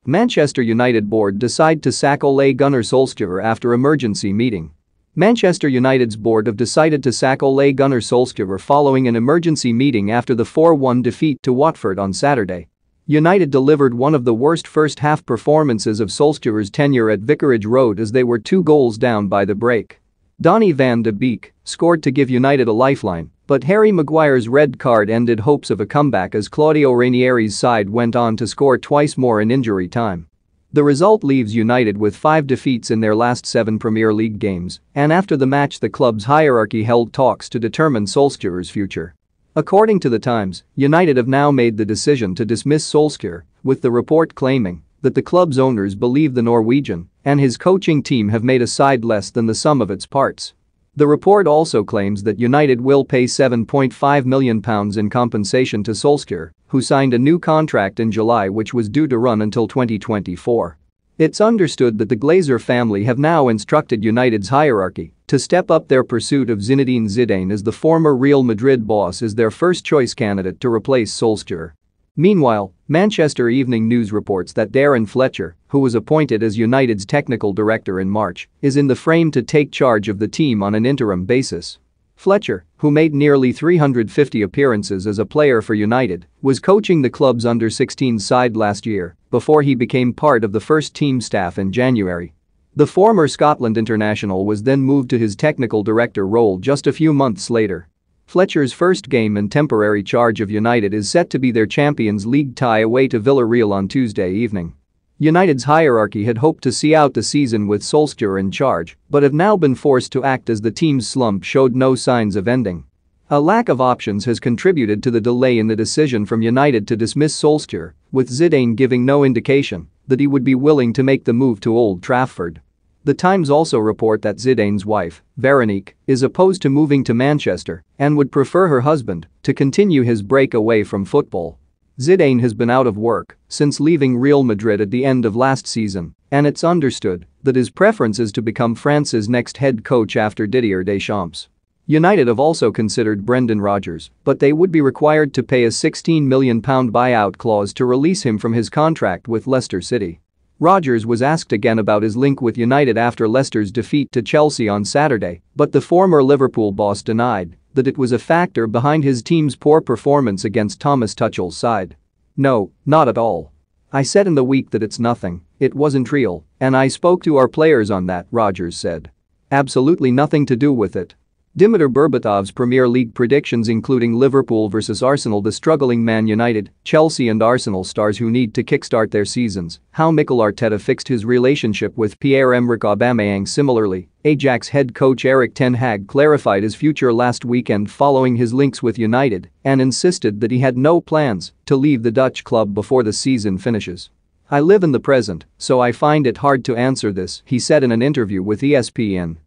Manchester United board decide to sack Ole Gunnar Solskjaer after emergency meeting. Manchester United's board have decided to sack Ole Gunnar Solskjaer following an emergency meeting after the 4-1 defeat to Watford on Saturday. United delivered one of the worst first-half performances of Solskjaer's tenure at Vicarage Road as they were 2 goals down by the break. Donny van de Beek scored to give United a lifeline, but Harry Maguire's red card ended hopes of a comeback as Claudio Ranieri's side went on to score twice more in injury time. The result leaves United with 5 defeats in their last 7 Premier League games, and after the match the club's hierarchy held talks to determine Solskjaer's future. According to The Times, United have now made the decision to dismiss Solskjaer, with the report claiming that the club's owners believe the Norwegian and his coaching team have made a side less than the sum of its parts. The report also claims that United will pay £7.5 million in compensation to Solskjaer, who signed a new contract in July which was due to run until 2024. It's understood that the Glazer family have now instructed United's hierarchy to step up their pursuit of Zinedine Zidane as the former Real Madrid boss is their first-choice candidate to replace Solskjaer. Meanwhile, Manchester Evening News reports that Darren Fletcher, who was appointed as United's technical director in March, is in the frame to take charge of the team on an interim basis. Fletcher, who made nearly 350 appearances as a player for United, was coaching the club's under-16 side last year before he became part of the first-team staff in January. The former Scotland international was then moved to his technical director role just a few months later. Fletcher's first game in temporary charge of United is set to be their Champions League tie away to Villarreal on Tuesday evening. United's hierarchy had hoped to see out the season with Solskjaer in charge, but have now been forced to act as the team's slump showed no signs of ending. A lack of options has contributed to the delay in the decision from United to dismiss Solskjaer, with Zidane giving no indication that he would be willing to make the move to Old Trafford. The Times also report that Zidane's wife, Veronique, is opposed to moving to Manchester and would prefer her husband to continue his break away from football. Zidane has been out of work since leaving Real Madrid at the end of last season, and it's understood that his preference is to become France's next head coach after Didier Deschamps. United have also considered Brendan Rodgers, but they would be required to pay a £16 million buyout clause to release him from his contract with Leicester City. Rodgers was asked again about his link with United after Leicester's defeat to Chelsea on Saturday, but the former Liverpool boss denied that it was a factor behind his team's poor performance against Thomas Tuchel's side. "No, not at all. I said in the week that it's nothing, it wasn't real, and I spoke to our players on that," Rodgers said. "Absolutely nothing to do with it." Dimitar Berbatov's Premier League predictions including Liverpool vs Arsenal, the struggling Man United, Chelsea and Arsenal stars who need to kickstart their seasons, how Mikel Arteta fixed his relationship with Pierre-Emerick Aubameyang. Similarly, Ajax head coach Erik ten Hag clarified his future last weekend following his links with United and insisted that he had no plans to leave the Dutch club before the season finishes. "I live in the present, so I find it hard to answer this," he said in an interview with ESPN.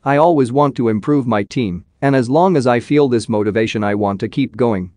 "I always want to improve my team, and as long as I feel this motivation I want to keep going."